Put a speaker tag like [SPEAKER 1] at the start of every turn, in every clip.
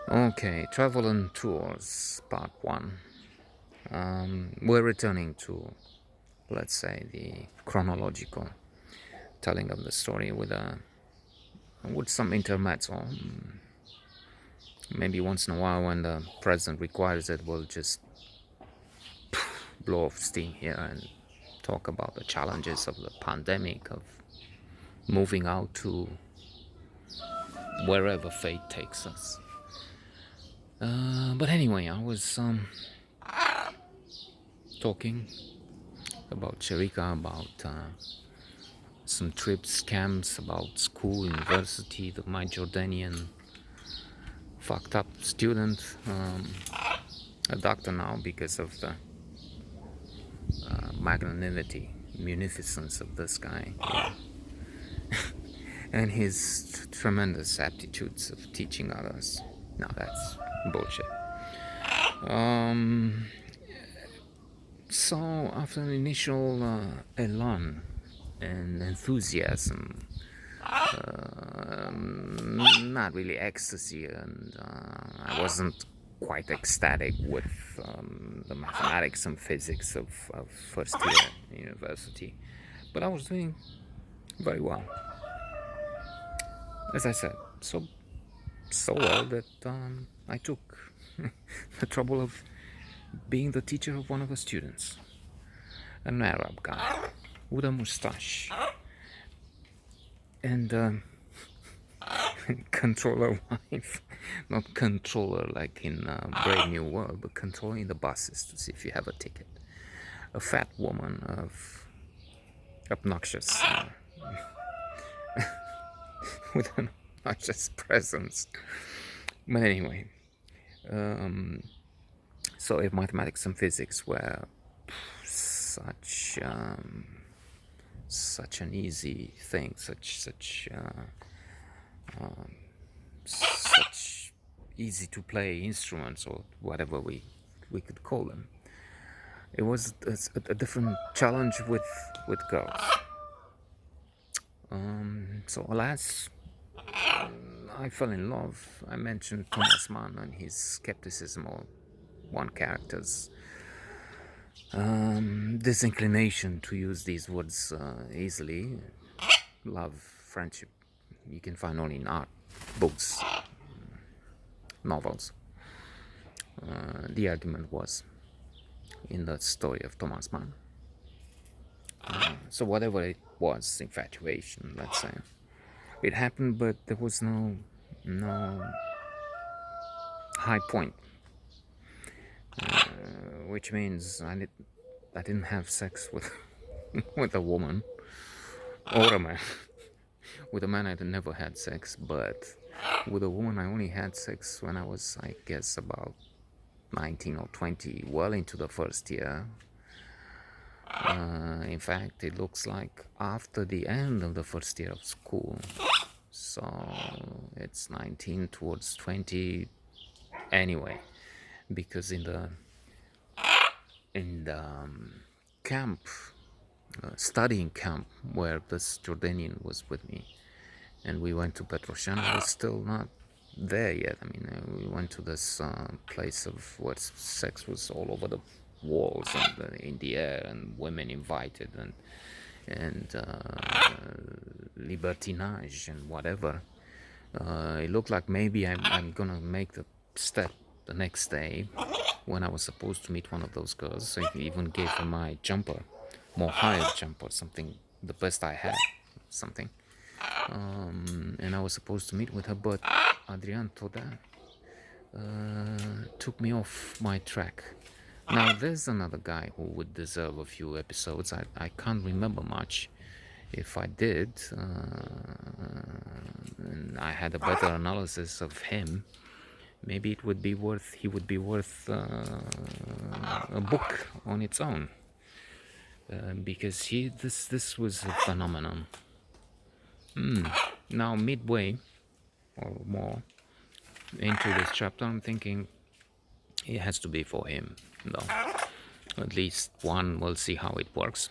[SPEAKER 1] Okay, travel and tours, part one. We're returning to, let's say, the chronological telling of the story with some intermezzo. Maybe once in a while, when the president requires it, we'll just blow off steam here and talk about the challenges of the pandemic, of moving out to wherever fate takes us. But anyway, I was talking about Sharika, about some trips, camps, about school, university, my Jordanian fucked up student, a doctor now because of the magnanimity, munificence of this guy, and his tremendous aptitudes of teaching others. Now that's bullshit. So after an initial elan and enthusiasm, not really ecstasy, and I wasn't quite ecstatic with the mathematics and physics of first year university, but I was doing very well, as I said, so well that I took the trouble of being the teacher of one of the students, an Arab guy with a mustache and controller wife, not controller like in Brave New World, but controlling the buses to see if you have a ticket. A fat woman of obnoxious, with an obnoxious presence. But anyway, so if mathematics and physics were such such an easy thing, such easy to play instruments, or whatever we could call them, it was a different challenge with girls. So alas, I fell in love. I mentioned Thomas Mann and his skepticism, or one character's disinclination to use these words easily. Love, friendship, you can find only in art, books, novels. The argument was in the story of Thomas Mann. So whatever it was, infatuation, let's say, it happened, but there was no high point, which means I didn't have sex with with a woman or a man. With a man, I never had sex, but with a woman, I only had sex when I was, I guess, about 19 or 20, well into the first year. In fact, it looks like after the end of the first year of school. So it's 19 towards 20 anyway, because in the camp, studying camp where this Jordanian was with me, and we went to Petroshan, I was still not there yet. I mean, we went to this place of where sex was all over the walls and in the air, and women invited, and libertinage and whatever. It looked like maybe I'm gonna make the step the next day when I was supposed to meet one of those girls. So I even gave her my jumper, more higher jumper, something the best I had, something. And I was supposed to meet with her, but Adrian Todea took me off my track. Now there's another guy who would deserve a few episodes. I can't remember much. If I did, and I had a better analysis of him, maybe he would be worth a book on its own, because this was a phenomenon. Now midway or more into this chapter, I'm thinking it has to be for him, though. At least one, we'll see how it works.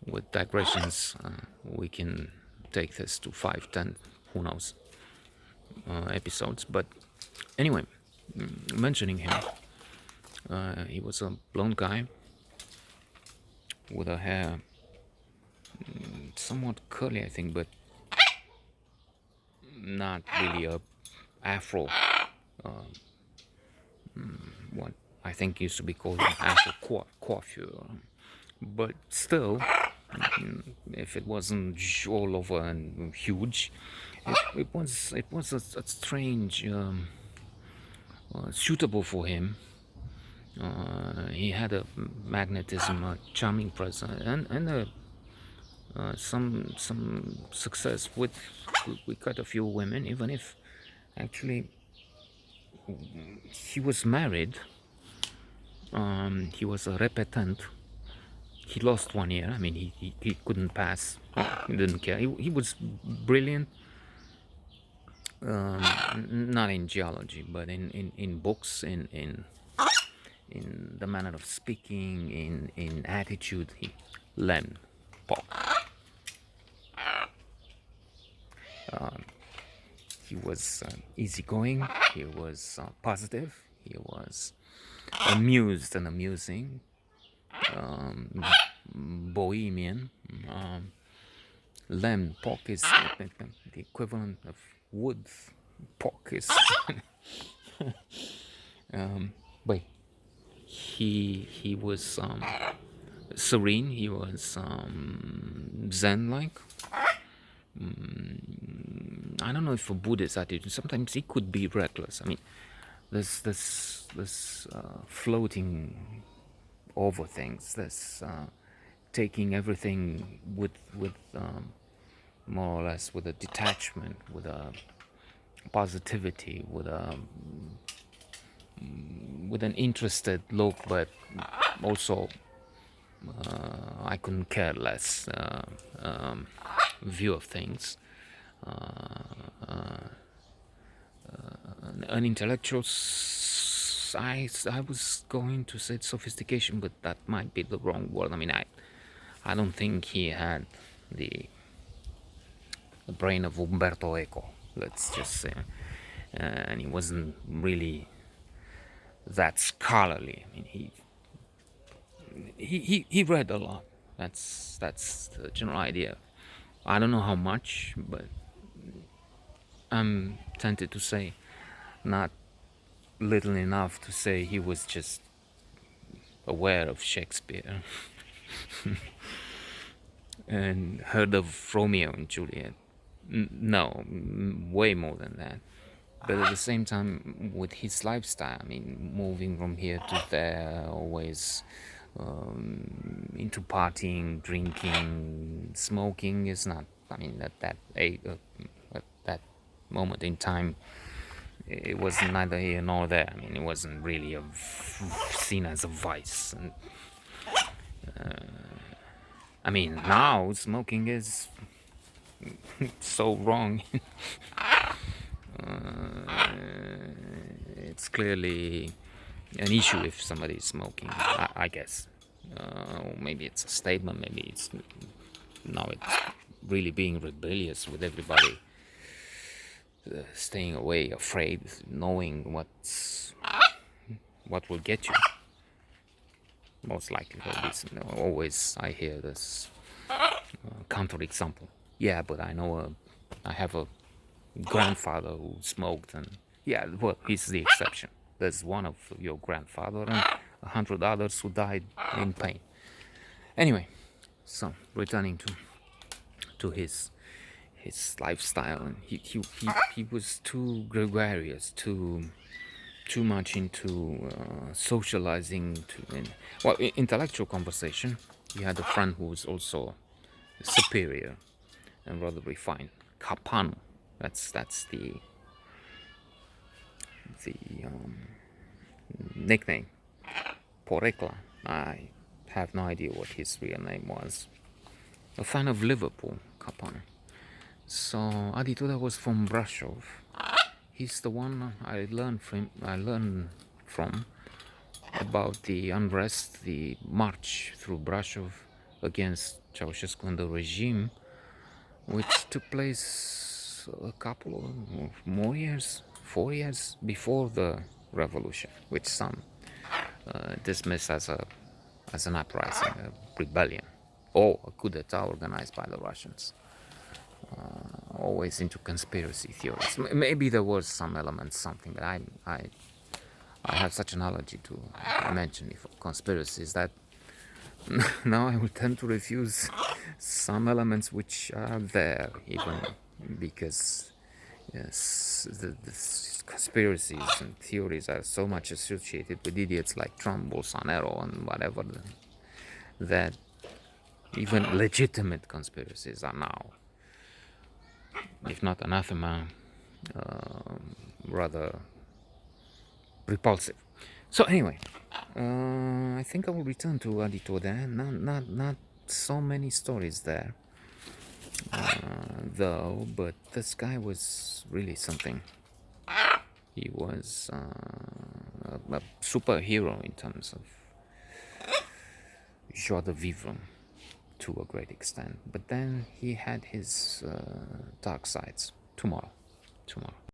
[SPEAKER 1] With digressions, we can take this to 5, 10, who knows, episodes. But Anyway, mentioning him, he was a blonde guy with a hair somewhat curly, I think, but not really a afro. What I think used to be called an afro coiffure, but still, if it wasn't all over and huge, it was a strange, suitable for him. He had a magnetism, a charming presence, and some success with quite a few women. Even if actually he was married, he was a repetent. He lost 1 year. I mean, he couldn't pass. He didn't care. He was brilliant. Not in geology, but in books, in the manner of speaking, in attitude. Len Pop. He was easygoing. He was positive. He was amused and amusing. Bohemian. Len Pop is the equivalent of wood. Pop is. But he was serene. He was Zen-like. I don't know if a Buddhist attitude. Sometimes he could be reckless. I mean, this floating over things. This taking everything with more or less with a detachment, with a positivity, with an interested look, but also I couldn't care less view of things. An intellectual, I was going to say sophistication, but that might be the wrong word. I mean, I don't think he had the brain of Umberto Eco, let's just say, and he wasn't really that scholarly. I mean, he read a lot. That's the general idea. I don't know how much, but I'm tempted to say not little enough to say he was just aware of Shakespeare and heard of Romeo and Juliet. No, way more than that. But at the same time, with his lifestyle, I mean, moving from here to there, always into partying, drinking, smoking is not. I mean, at that moment in time, it was neither here nor there. I mean, it wasn't really seen as a vice. And, I mean, now smoking is so wrong. It's clearly an issue if somebody is smoking, I guess. Maybe it's a statement, maybe it's really being rebellious with everybody staying away, afraid, knowing what will get you. Most likely, always I hear this counter example. Yeah, but I have a grandfather who smoked, and yeah, well, he's the exception. There's one of your grandfather and 100 others who died in pain. Anyway, so returning to his lifestyle, and he was too gregarious, too much into socializing, intellectual conversation. He had a friend who was also superior and rather refined. Capano, that's the nickname. Porekla, I have no idea what his real name was. A fan of Liverpool, Capano. So Adi Todea was from Brasov. He's the one I learned from about the unrest, the march through Brasov against Ceausescu and the regime, which took place a couple of more years, 4 years before the revolution, which some dismiss as an uprising, a rebellion, or a coup d'etat organized by the Russians. Always into conspiracy theories. Maybe there was some elements, something, but I have such an allergy to mentioning conspiracies that now I will tend to refuse some elements which are there, even because yes, the conspiracies and theories are so much associated with idiots like Trump, Bolsonaro, and whatever, that even legitimate conspiracies are now, if not anathema, rather repulsive. So anyway, I think I will return to Todea. Not so many stories there, though. But this guy was really something. He was a superhero in terms of joie de vivre to a great extent. But then he had his dark sides. Tomorrow.